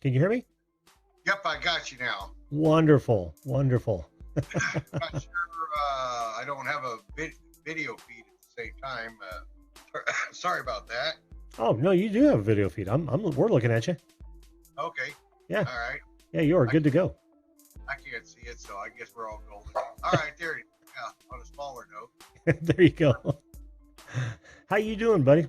Can you hear me? Yep, I got you now. Wonderful. Wonderful. Not sure. I don't have a video feed at the same time. Sorry about that. Oh, no, you do have a video feed. We're looking at you. Okay. Yeah. All right. Yeah, you are good to go. I can't see it, so I guess we're all golden. All right, there. Yeah, on a smaller note. There you go. How you doing, buddy?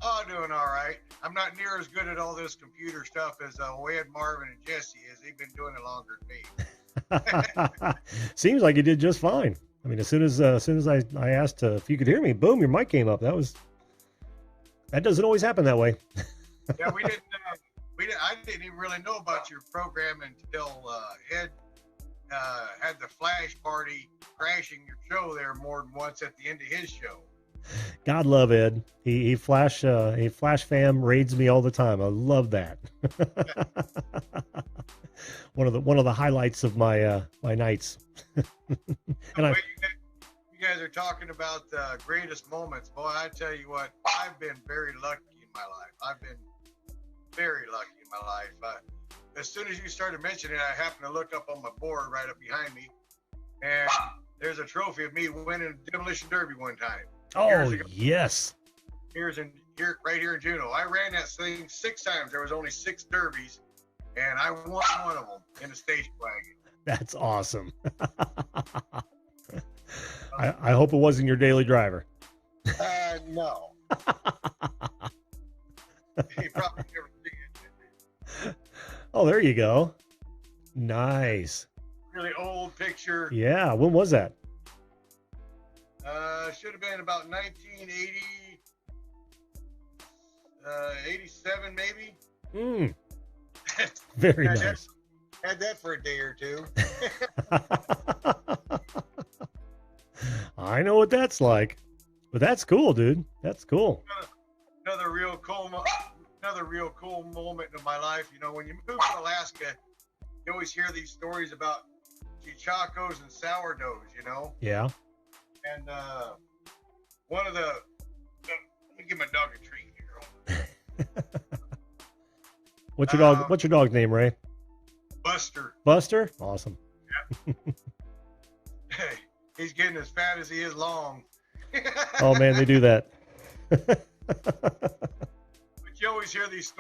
Oh, doing all right. I'm not near as good at all this computer stuff as Ed, Marvin, and Jesse is. They've been doing it longer than me. Seems like you did just fine. I mean, as soon as I asked if you could hear me, boom, your mic came up. That doesn't always happen that way. Yeah, we didn't. I didn't even really know about your program until Ed had the flash party crashing your show there more than once at the end of his show. God love Ed. He flash fam raids me all the time. I love that. one of the highlights of my my nights. And you guys are talking about the greatest moments. Boy, I tell you what, I've been very lucky in my life. I've been very lucky in my life. As soon as you started mentioning it, I happened to look up on my board right up behind me, and there's a trophy of me winning a demolition derby one time. Oh, yes. Right here in Juneau. I ran that thing 6 times. There was only 6 derbies, and I won one of them in a station wagon. That's awesome. I hope it wasn't your daily driver. No. He probably never did. Oh, there you go. Nice. Really old picture. Yeah. When was that? Should have been about 1980, 87 maybe. Very nice. Had that for a day or two. I know what that's like, but that's cool, dude. That's cool. Another real cool moment of my life. You know, when you move to Alaska, you always hear these stories about chichacos and sourdoughs. You know. Yeah. And one of the let me give my dog a treat here. What's your dog's name, Ray? Buster. Buster? Awesome. Yeah. Hey, he's getting as fat as he is long. Oh man, they do that. But you always hear these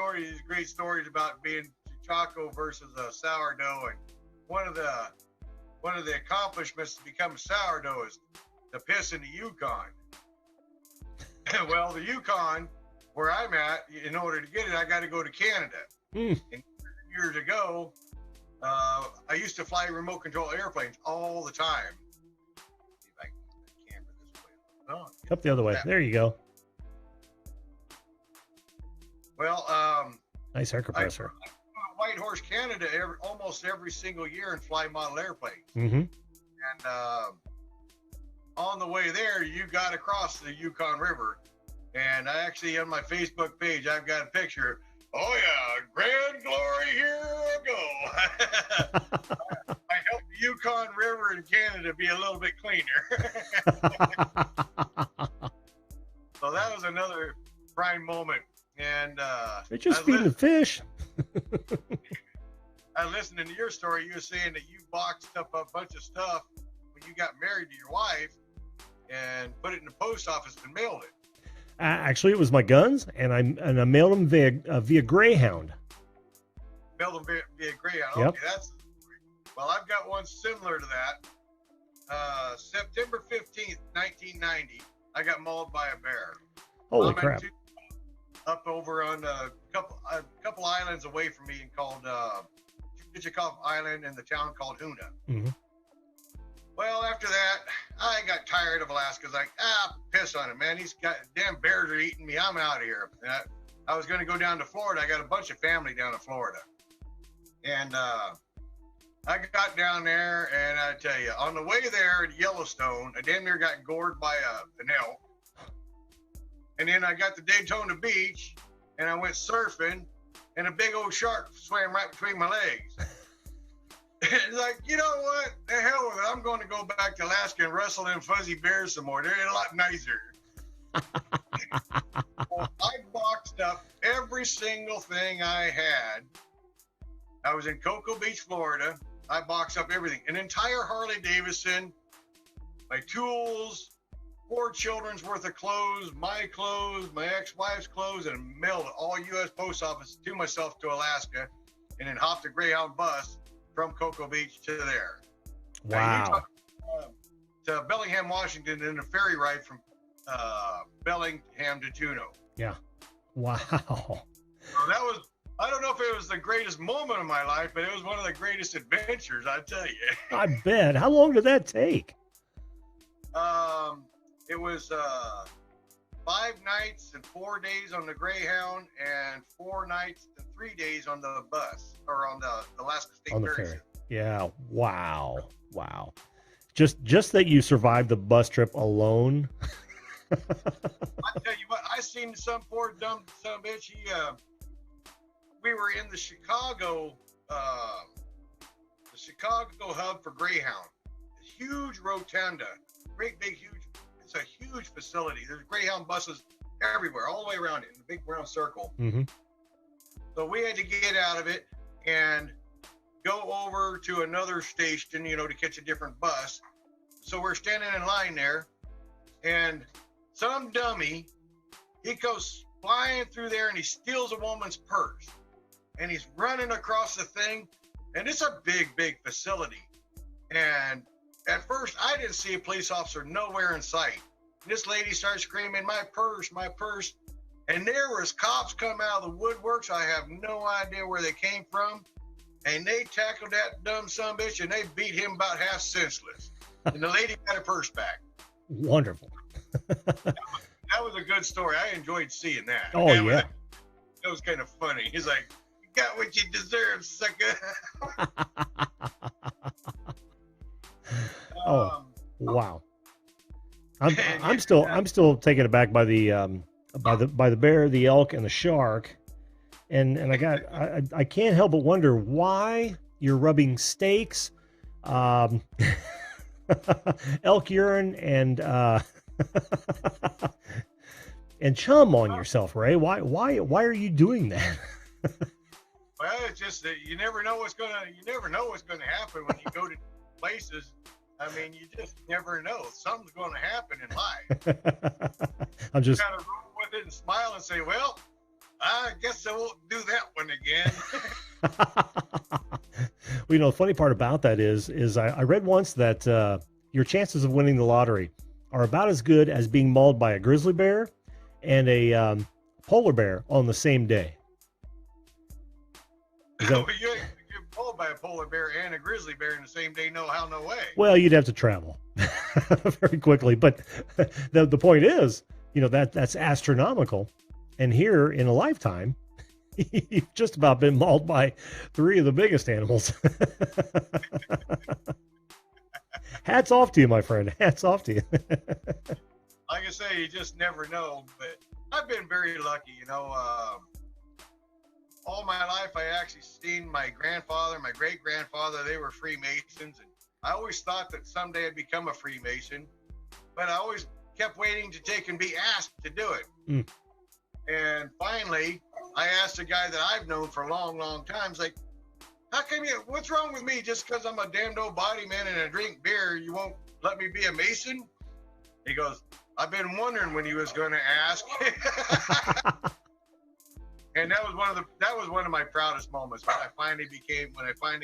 great stories about being chichaco versus a sourdough, and one of the accomplishments to become a sourdough is the piss in the Yukon. Well, the Yukon, where I'm at, in order to get it, I got to go to Canada. And years ago, I used to fly remote control airplanes all the time. See if I can move the camera this way. Oh, up the other way. There you go. Well, nice air compressor. I White Horse, Canada, almost every single year and fly model airplanes. And on the way there, you got to cross the Yukon River. And I actually, on my Facebook page, I've got a picture. Oh, yeah, grand glory, here I go. I helped the Yukon River in Canada be a little bit cleaner. So that was another prime moment. And they're just feeding the fish. I listened to your story. You were saying that you boxed up a bunch of stuff when you got married to your wife and put it in the post office and mailed it. Actually, it was my guns, and I mailed them via Greyhound. Mailed them via Greyhound. Yep. Okay, well, I've got one similar to that. September 15th, 1990, I got mauled by a bear. Holy crap. Up over on a couple islands away from me, called Chichikov Island, in the town called Hoona. Well, after that, I got tired of Alaska. I was like, piss on it, man. These damn bears are eating me. I'm out of here. And I was going to go down to Florida. I got a bunch of family down in Florida. And I got down there, and I tell you, on the way there at Yellowstone, I damn near got gored by an elk. And then I got to Daytona Beach, and I went surfing, and a big old shark swam right between my legs. It's like, you know what? The hell with it. I'm going to go back to Alaska and wrestle them fuzzy bears some more. They're a lot nicer. Well, I boxed up every single thing I had I was in Cocoa Beach, Florida. I boxed up everything, an entire Harley Davidson, my tools, 4 children's worth of clothes, my ex-wife's clothes, and mailed all U.S. Post Office to myself to Alaska, and then hopped a Greyhound bus from Cocoa Beach to there. Wow. To Bellingham, Washington, and a ferry ride from Bellingham to Juneau. Yeah. Wow. So that was, I don't know if it was the greatest moment of my life, but it was one of the greatest adventures, I tell you. I bet. How long did that take? It was 5 nights and 4 days on the Greyhound, and 4 nights and 3 days on the bus, or on the Alaska State On the Ferry. ferry. Yeah. Wow. Wow. Just that you survived the bus trip alone. I tell you what, I seen some poor dumb son of a bitch. We were in the Chicago hub for Greyhound. Huge rotunda, great big huge. It's a huge facility. There's Greyhound buses everywhere, all the way around it in a big round circle. Mm-hmm. So we had to get out of it and go over to another station, to catch a different bus. So we're standing in line there, and some dummy, he goes flying through there and he steals a woman's purse, and he's running across the thing, and it's a big, big facility. And at first I didn't see a police officer nowhere in sight. This lady starts screaming, my purse, and there was cops come out of the woodworks. I have no idea where they came from, and they tackled that dumb son of a bitch, and they beat him about half senseless. And the lady got her purse back. Wonderful. That was a good story. I enjoyed seeing that. Oh, yeah. That was kind of funny. He's like, you got what you deserve, sucker. Oh, wow. I'm still taken aback by the bear, the elk, and the shark. And I can't help but wonder why you're rubbing steaks, elk urine, and and chum on yourself, Ray. Why are you doing that? Well, it's just that you never know what's gonna happen when you go to places. I mean, you just never know. Something's going to happen in life. I'm just kind of roll with it and smile and say, well, I guess I won't do that one again. Well, the funny part about that is I read once that your chances of winning the lottery are about as good as being mauled by a grizzly bear and a polar bear on the same day. You're mauled by a polar bear and a grizzly bear in the same day. No how, no way. Well, you'd have to travel very quickly. But the point is, that's astronomical. And here in a lifetime, you've just about been mauled by 3 of the biggest animals. Hats off to you, my friend. Hats off to you. Like I say, you just never know. But I've been very lucky, all my life, I actually seen my grandfather, my great-grandfather, they were Freemasons. And I always thought that someday I'd become a Freemason. But I always kept waiting to take and be asked to do it. Mm. And finally, I asked a guy that I've known for a long, long time, like, how come what's wrong with me? Just because I'm a damned old body man and I drink beer, you won't let me be a Mason? He goes, I've been wondering when he was going to ask. And that was one of my proudest moments when I finally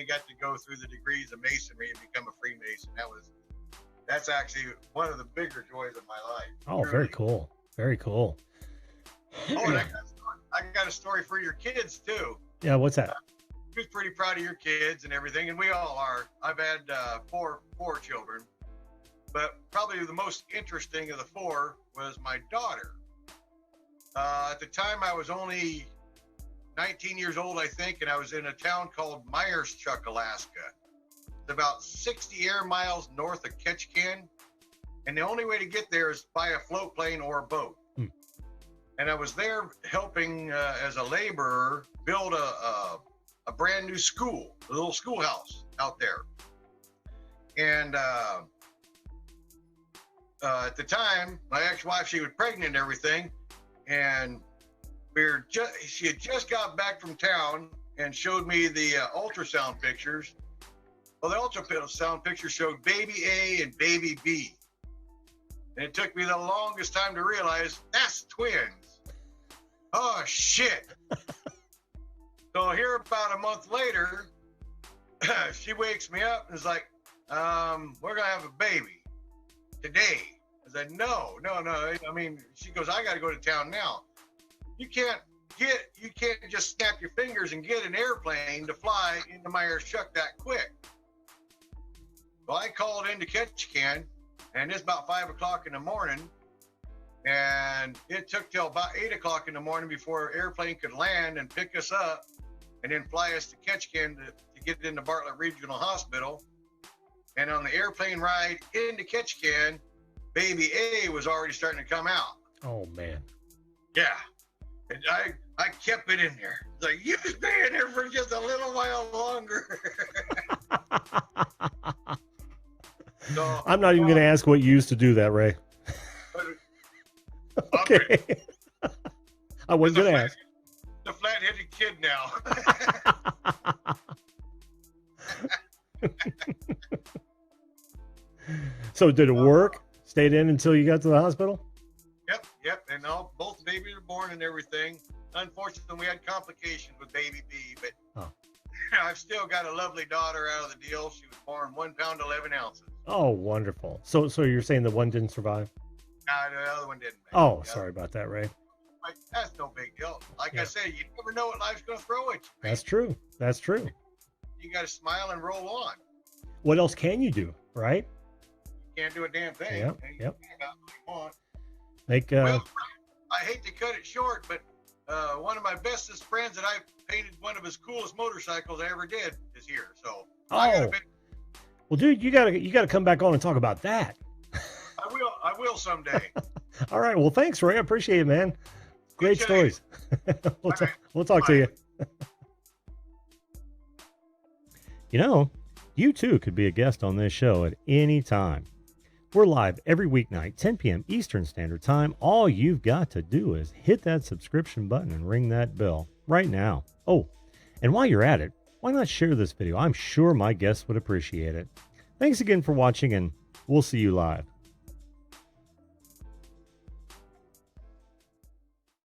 got to go through the degrees of Masonry and become a Freemason. That's actually one of the bigger joys of my life. Oh, really. Very cool. Very cool. Oh, and I got a story for your kids too. Yeah, what's that? I was pretty proud of your kids and everything, and we all are. I've had four children, but probably the most interesting of the 4 was my daughter. At the time, I was only 19 years old, I think, and I was in a town called Myerschuck, Alaska. It's about 60 air miles north of Ketchikan, and the only way to get there is by a float plane or a boat. Hmm. And I was there helping as a laborer build a brand new school, a little schoolhouse out there. And at the time, my ex-wife, she was pregnant and everything, and she had just got back from town, and showed me the ultrasound pictures. Well, the ultrasound picture showed baby A and baby B. And it took me the longest time to realize that's twins. Oh, shit. So here about a month later, she wakes me up and is like, we're going to have a baby today. I said, no. I mean, she goes, I got to go to town now. You can't just snap your fingers and get an airplane to fly into Myers Chuck that quick. Well, I called into Ketchikan, and it's about 5 o'clock in the morning, and it took till about 8 o'clock in the morning before an airplane could land and pick us up and then fly us to Ketchikan to get into Bartlett Regional Hospital. And on the airplane ride into Ketchikan, baby A was already starting to come out. Oh, man. Yeah. And I kept it in there. It's like, you stay in there for just a little while longer. So, I'm not even going to ask what you used to do that, Ray. Okay. I wasn't going to ask. The flat-headed kid now. So did it work? Stayed in until you got to the hospital? Yep. And both babies were born and everything. Unfortunately, we had complications with baby B, but I've still got a lovely daughter out of the deal. She was born 1 pound 11 ounces. Oh, wonderful. So you're saying the one didn't survive? No, the other one didn't. Oh, sorry about that, Ray. That's no big deal. Like I said, you never know what life's going to throw at you. That's true. You got to smile and roll on. What else can you do, right? You can't do a damn thing. Yep. Well, I hate to cut it short, but one of my bestest friends that I painted one of his coolest motorcycles I ever did is here. So well, dude, you gotta come back on and talk about that. I will someday. All right. Well, thanks, Ray. I appreciate it, man. Great stories. We'll talk to you. You know, you too could be a guest on this show at any time. We're live every weeknight, 10 p.m. Eastern Standard Time. All you've got to do is hit that subscription button and ring that bell right now. Oh, and while you're at it, why not share this video? I'm sure my guests would appreciate it. Thanks again for watching, and we'll see you live.